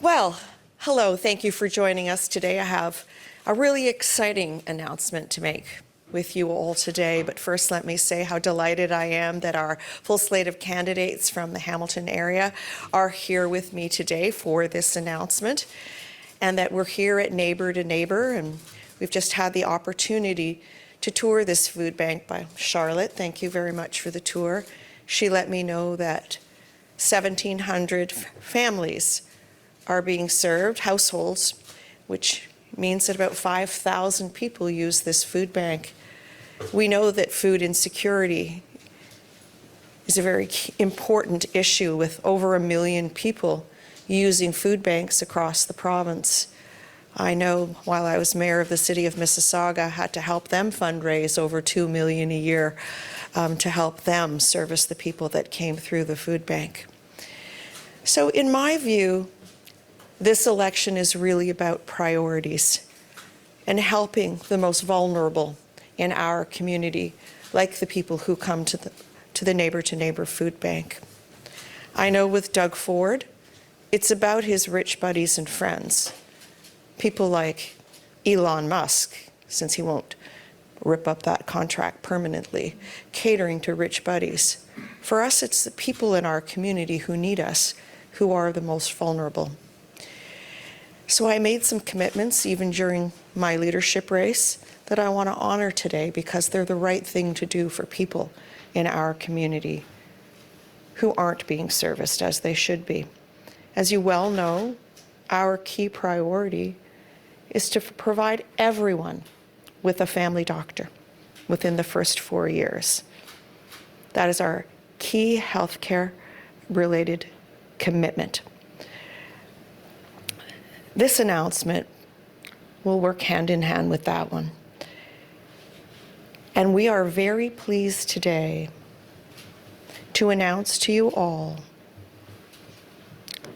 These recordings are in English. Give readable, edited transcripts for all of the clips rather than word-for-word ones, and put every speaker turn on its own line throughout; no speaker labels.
Well, hello, thank you for joining us today. I have a really exciting announcement to make with you all today, but first let me say how delighted I am that our full slate of candidates from the Hamilton area are here with me today for this announcement, and that we're here at Neighbor to Neighbor, and we've just had the opportunity to tour this food bank by Charlotte. Thank you very much for the tour. She let me know that 1,700 families are being served, households, which means that about 5,000 people use this food bank. We know that food insecurity is a very important issue, with over 1 million people using food banks across the province. I know while I was mayor of the city of Mississauga, I had to help them fundraise over $2 million a year to help them service the people that came through the food bank. So in my view, this election is really about priorities and helping the most vulnerable in our community, like the people who come to the Neighbor to Neighbor food bank. I know with Doug Ford, it's about his rich buddies and friends, people like Elon Musk, since he won't rip up that contract permanently, catering to rich buddies. For us, it's the people in our community who need us, who are the most vulnerable. So I made some commitments, even during my leadership race, that I want to honor today because they're the right thing to do for people in our community who aren't being serviced as they should be. As you well know, our key priority is to provide everyone with a family doctor within the first 4 years. That is our key healthcare related commitment. This announcement will work hand in hand with that one. And we are very pleased today to announce to you all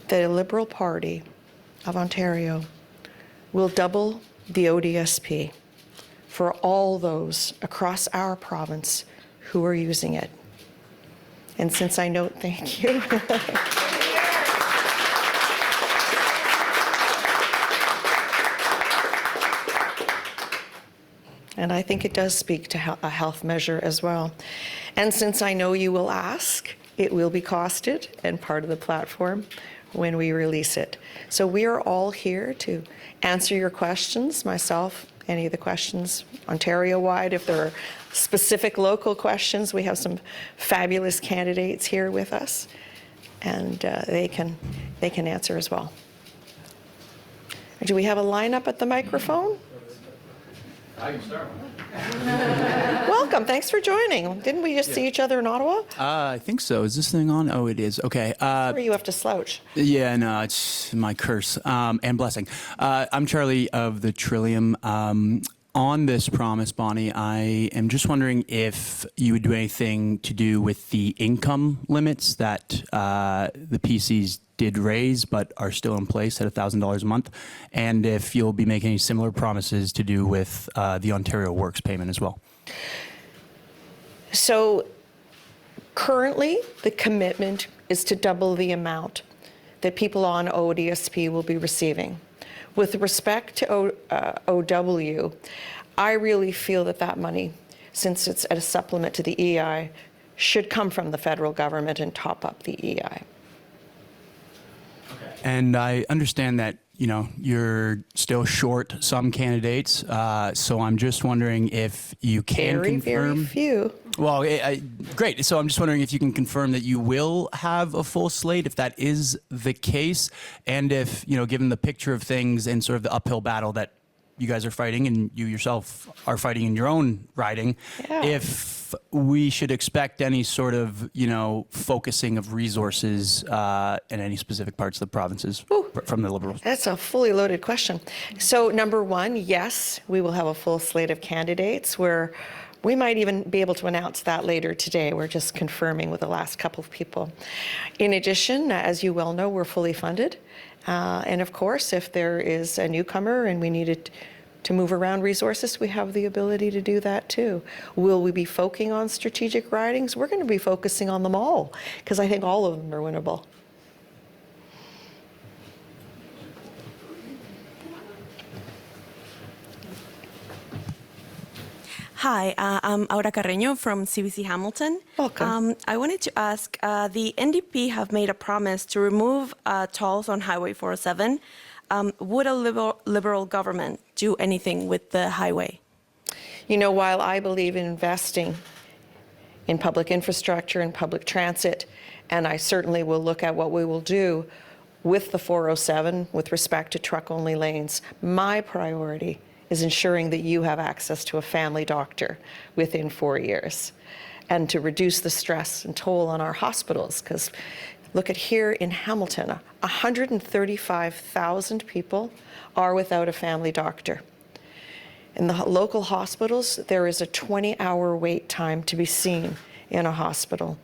that the Liberal Party of Ontario will double the ODSP for all those across our province who are using it. And since I note, thank you. And I think it does speak to a health measure as well. And since I know you will ask, it will be costed and part of the platform when we release it. So we are all here to answer your questions, myself, any of the questions Ontario-wide. If there are specific local questions, we have some fabulous candidates here with us, and they can answer as well. Do we have a lineup at the microphone?
I can start.
Welcome, thanks for joining. Didn't we just see each other in Ottawa?
I think so. Is this thing on? Oh, it is. Okay.
Where you have to slouch.
Yeah, no, it's my curse and blessing. I'm Charlie of the Trillium. On this promise, Bonnie, I am just wondering if you would do anything to do with the income limits that the PCs did raise but are still in place at $1,000 a month, and if you'll be making any similar promises to do with the Ontario Works payment as well.
So currently, the commitment is to double the amount that people on ODSP will be receiving. With respect to OW, I really feel that that money, since it's a supplement to the EI, should come from the federal government and top up the EI.
Okay. And I understand that, you know, you're still short some candidates, so I'm just wondering if you can confirm.
Very few.
Well, great. So I'm just wondering if you can confirm that you will have a full slate, if that is the case, and if, you know, given the picture of things and sort of the uphill battle that you guys are fighting and you yourself are fighting in your own riding, if we should expect any sort of, you know, focusing of resources in any specific parts of the provinces from the Liberals.
That's a fully loaded question. So number one, yes, we will have a full slate of candidates where we might even be able to announce that later today. We're just confirming with the last couple of people. In addition, as you well know, we're fully funded. And of course, if there is a newcomer and we needed to move around resources, we have the ability to do that too. Will we be focusing on strategic ridings? We're going to be focusing on them all, because I think all of them are winnable.
Hi, I'm Aura Carreño from CBC Hamilton.
Welcome.
I wanted to ask, the NDP have made a promise to remove tolls on Highway 407. Would a liberal government do anything with the highway?
You know, while I believe in investing in public infrastructure and public transit, and I certainly will look at what we will do with the 407 with respect to truck-only lanes, my priority is ensuring that you have access to a family doctor within 4 years, and to reduce the stress and toll on our hospitals. Because look at here in Hamilton, 135,000 people are without a family doctor. In the local hospitals, there is a 20-hour wait time to be seen in a hospital.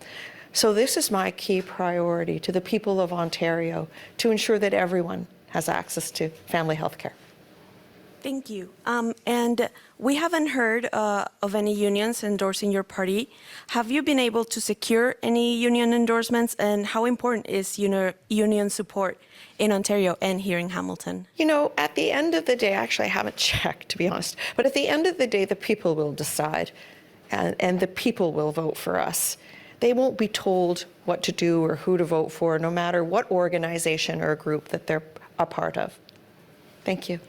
So this is my key priority to the people of Ontario, to ensure that everyone has access to family health care.
Thank you. And we haven't heard of any unions endorsing your party. Have you been able to secure any union endorsements, and how important is union support in Ontario and here in Hamilton?
You know, at the end of the day, actually I haven't checked, to be honest, but at the end of the day, the people will decide, and the people will vote for us. They won't be told what to do or who to vote for, no matter what organization or group that they're a part of. Thank you.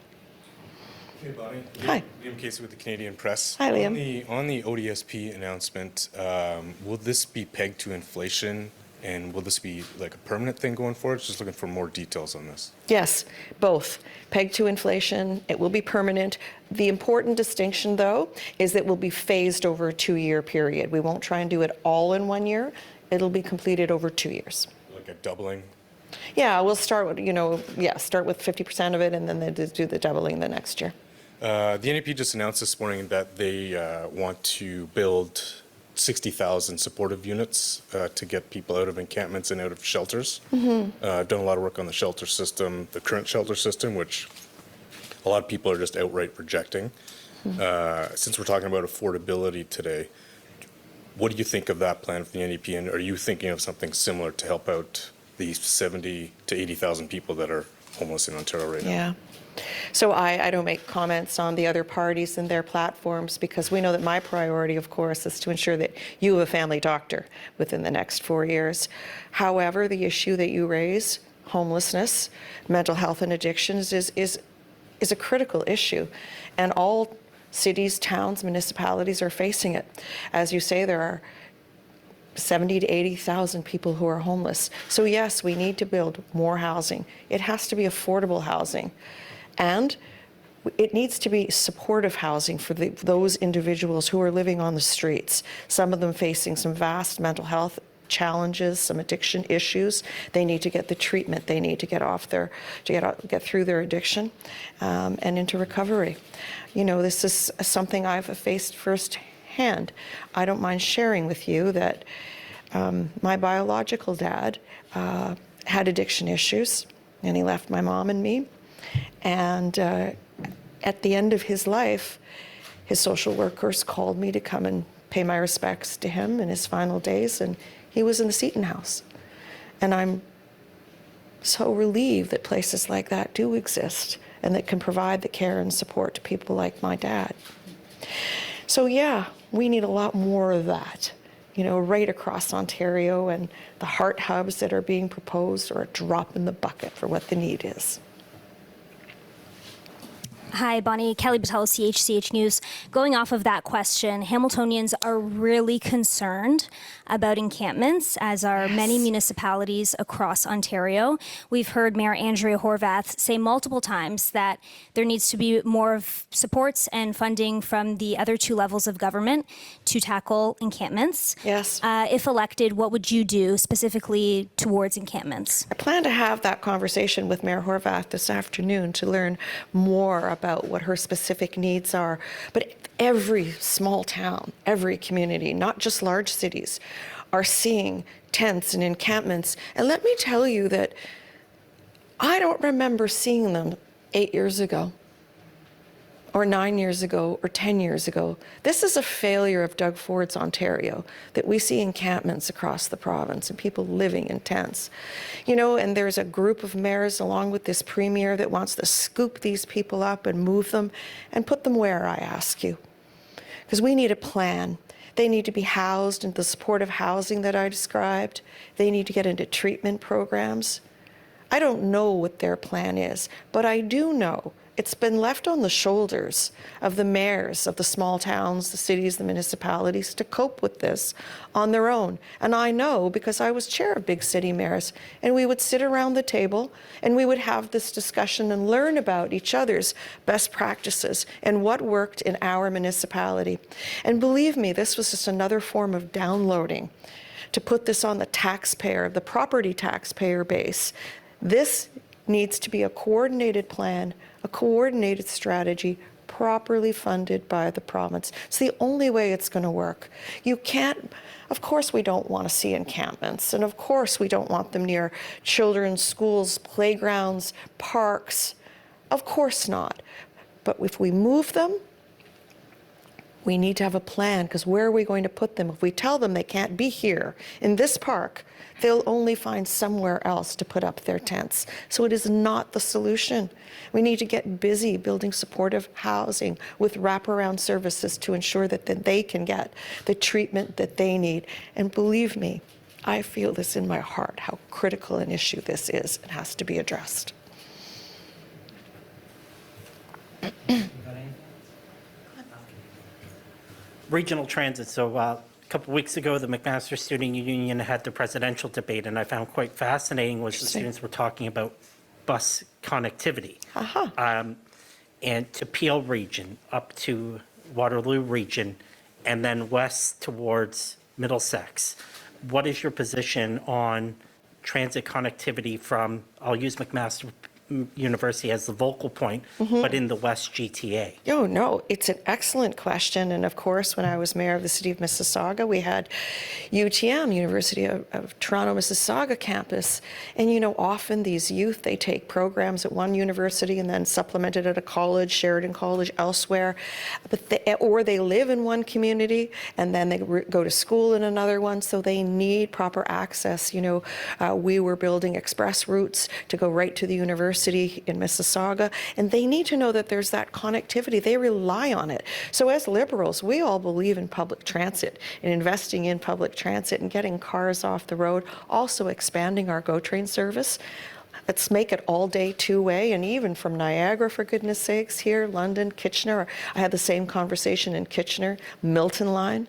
Hey, Bonnie.
Hi.
Liam Casey with the Canadian Press.
Hi, Liam.
On the ODSP announcement, will this be pegged to inflation, and will this be like a permanent thing going forward? Just looking for more details on this.
Yes, both. Pegged to inflation, it will be permanent. The important distinction, though, is that it will be phased over a 2-year period. We won't try and do it all in 1 year. It'll be completed over 2 years.
Like a doubling?
Yeah, we'll start with, start with 50% of it, and then they do the doubling the next year.
The NDP just announced this morning that they want to build 60,000 supportive units to get people out of encampments and out of shelters. Done a lot of work on the shelter system, the current shelter system, which a lot of people are just outright rejecting. Since we're talking about affordability today, what do you think of that plan for the NDP, and are you thinking of something similar to help out the 70 to 80,000 people that are homeless in Ontario right now?
Yeah. So I don't make comments on the other parties and their platforms, because we know that my priority, of course, is to ensure that you have a family doctor within the next 4 years. However, the issue that you raise, homelessness, mental health and addictions, is a critical issue. And all cities, towns, municipalities are facing it. As you say, there are 70 to 80,000 people who are homeless. So yes, we need to build more housing. It has to be affordable housing. And it needs to be supportive housing for those individuals who are living on the streets, some of them facing some vast mental health challenges, some addiction issues. They need to get the treatment they need to get get through their addiction and into recovery. You know, this is something I've faced firsthand. I don't mind sharing with you that my biological dad had addiction issues, and he left my mom and me. And at the end of his life, his social workers called me to come and pay my respects to him in his final days, and he was in the Seton House. And I'm so relieved that places like that do exist and that can provide the care and support to people like my dad. So yeah, we need a lot more of that, right across Ontario, and the heart hubs that are being proposed are a drop in the bucket for what the need is.
Hi, Bonnie. Kelly Botello, CHCH News. Going off of that question, Hamiltonians are really concerned about encampments, as are many municipalities across Ontario. We've heard Mayor Andrea Horwath say multiple times that there needs to be more of supports and funding from the other 2 levels of government to tackle encampments.
Yes.
If elected, what would you do specifically towards encampments?
I plan to have that conversation with Mayor Horwath this afternoon to learn more about what her specific needs are. But every small town, every community, not just large cities, are seeing tents and encampments. And let me tell you that I don't remember seeing them 8 years ago, or 9 years ago, or 10 years ago. This is a failure of Doug Ford's Ontario, that we see encampments across the province and people living in tents. And there's a group of mayors along with this premier that wants to scoop these people up and move them and put them where, I ask you? because we need a plan. They need to be housed in the supportive housing that I described. They need to get into treatment programs. I don't know what their plan is, but I do know it's been left on the shoulders of the mayors of the small towns, the cities, the municipalities to cope with this on their own. And I know because I was chair of big city mayors, and we would sit around the table and we would have this discussion and learn about each other's best practices and what worked in our municipality. And believe me, this was just another form of downloading to put this on the taxpayer, the property taxpayer base. This needs to be a coordinated plan, a coordinated strategy, properly funded by the province. It's the only way it's going to work. You can't, of course we don't want to see encampments, and of course we don't want them near children's schools, playgrounds, parks. Of course not. But if we move them, we need to have a plan, because where are we going to put them? If we tell them they can't be here in this park, they'll only find somewhere else to put up their tents. So it is not the solution. We need to get busy building supportive housing with wraparound services to ensure that they can get the treatment that they need. And believe me, I feel this in my heart, how critical an issue this is. It has to be addressed.
Regional transit. So a couple weeks ago, the McMaster Student Union had the presidential debate, and I found quite fascinating was the students were talking about bus connectivity. And to Peel region, up to Waterloo region, and then west towards Middlesex. What is your position on transit connectivity from, I'll use McMaster University as the vocal point, but in the West GTA?
Oh, no, it's an excellent question. And of course, when I was mayor of the city of Mississauga, we had UTM, University of Toronto Mississauga campus. And you know, often these youth, they take programs at one university and then supplement it at a college, Sheridan College, elsewhere. Or they live in one community and then they go to school in another one. So they need proper access. You know, we were building express routes to go right to the university in Mississauga, and they need to know that there's that connectivity. They rely on it. So as Liberals, we all believe in public transit and investing in public transit and getting cars off the road, also expanding our GO train service. Let's make it all day two-way, and even from Niagara, for goodness sakes, here, London, Kitchener. I had the same conversation in Kitchener, Milton line.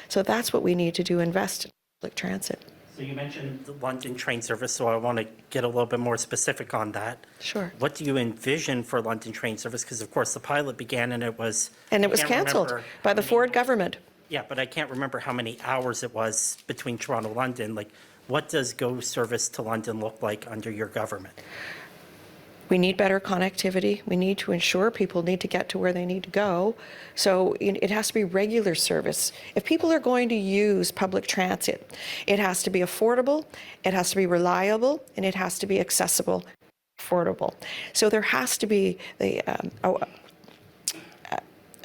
So that's what we need to do, invest in public transit.
So you mentioned the London train service, so I want to get a little bit more specific on that.
Sure.
What do you envision for London train service? Because of course the pilot began and it was...
Canceled by the Ford government.
Yeah, but I can't remember how many hours it was between Toronto and London. Like, what does GO service to London look like under your government?
We need better connectivity. We need to ensure people need to get to where they need to go. So it has to be regular service. If people are going to use public transit, it has to be affordable, it has to be reliable, and it has to be accessible, affordable. So there has to be the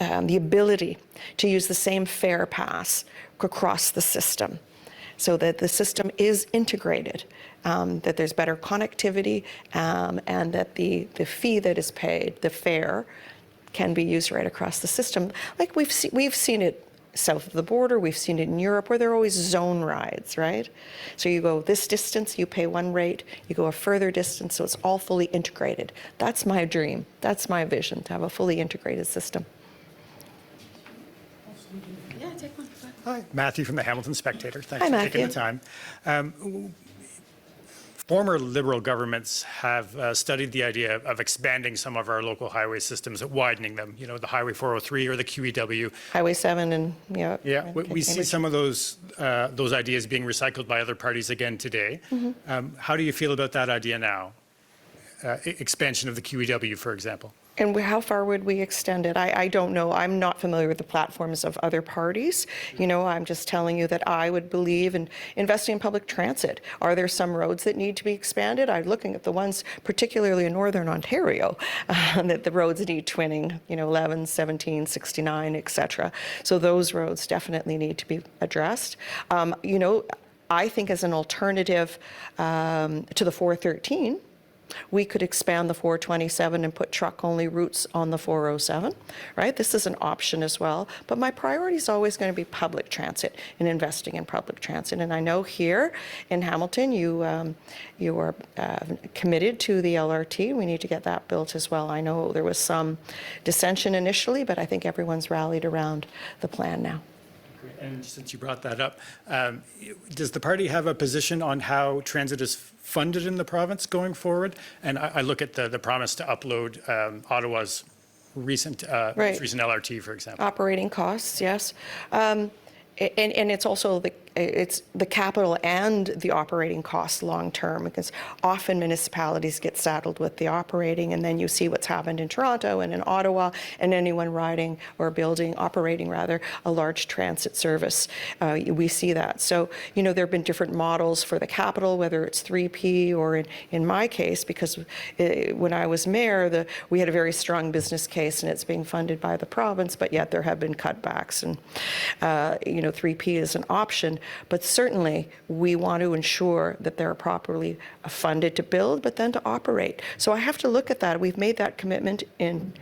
ability to use the same fare pass across the system, so that the system is integrated, that there's better connectivity, and that the fee that is paid, the fare, can be used right across the system. Like we've seen it south of the border, we've seen it in Europe, where there are always zone rides, right? So you go this distance, you pay one rate, you go a further distance, so it's all fully integrated. That's my dream, that's my vision, to have a fully integrated system.
Hi, Matthew from the Hamilton Spectator. Thanks
Hi,
for taking
Matthew.
the time. Former Liberal governments have studied the idea of expanding some of our local highway systems, widening them, you know, the Highway 403 or the QEW.
Highway 7 and, yeah.
Yeah, we see some of those ideas being recycled by other parties again today. How do you feel about that idea now? Expansion of the QEW, for example.
And how far would we extend it? I don't know. I'm not familiar with the platforms of other parties. You know, I'm just telling you that I would believe in investing in public transit. Are there some roads that need to be expanded? I'm looking at the ones, particularly in Northern Ontario, that the roads need twinning, you know, 11, 17, 69, et cetera. So those roads definitely need to be addressed. You know, I think as an alternative to the 413, We could expand the 427 and put truck-only routes on the 407, right? This is an option as well. But my priority is always going to be public transit and investing in public transit. And I know here in Hamilton, you are committed to the LRT. We need to get that built as well. I know there was some dissension initially, but I think everyone's rallied around the plan now.
And since you brought that up, does the party have a position on how transit is funded in the province going forward? And I look at the promise to upload Ottawa's recent
Right.
recent LRT, for example.
Operating costs, yes. And it's also the capital and the operating costs long-term, because often municipalities get saddled with the operating, and then you see what's happened in Toronto and in Ottawa, and anyone riding or operating rather, a large transit service. We see that. So, there have been different models for the capital, whether it's 3P or in my case, because when I was mayor, we had a very strong business case, and it's being funded by the province, but yet there have been cutbacks, and 3P is an option. But certainly, we want to ensure that they're properly funded to build, but then to operate. So I have to look at that. We've made that commitment in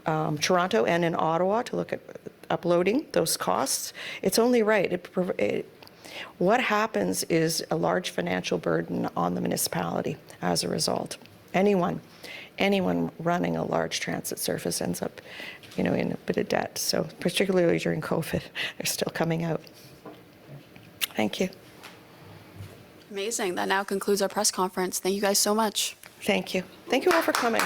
Toronto and in Ottawa to look at uploading those costs. It's only right. What happens is a large financial burden on the municipality as a result. Anyone running a large transit service ends up, in a bit of debt. So particularly during COVID, they're still coming out. Thank you.
Amazing. That now concludes our press conference. Thank you guys so much.
Thank you. Thank you all for coming.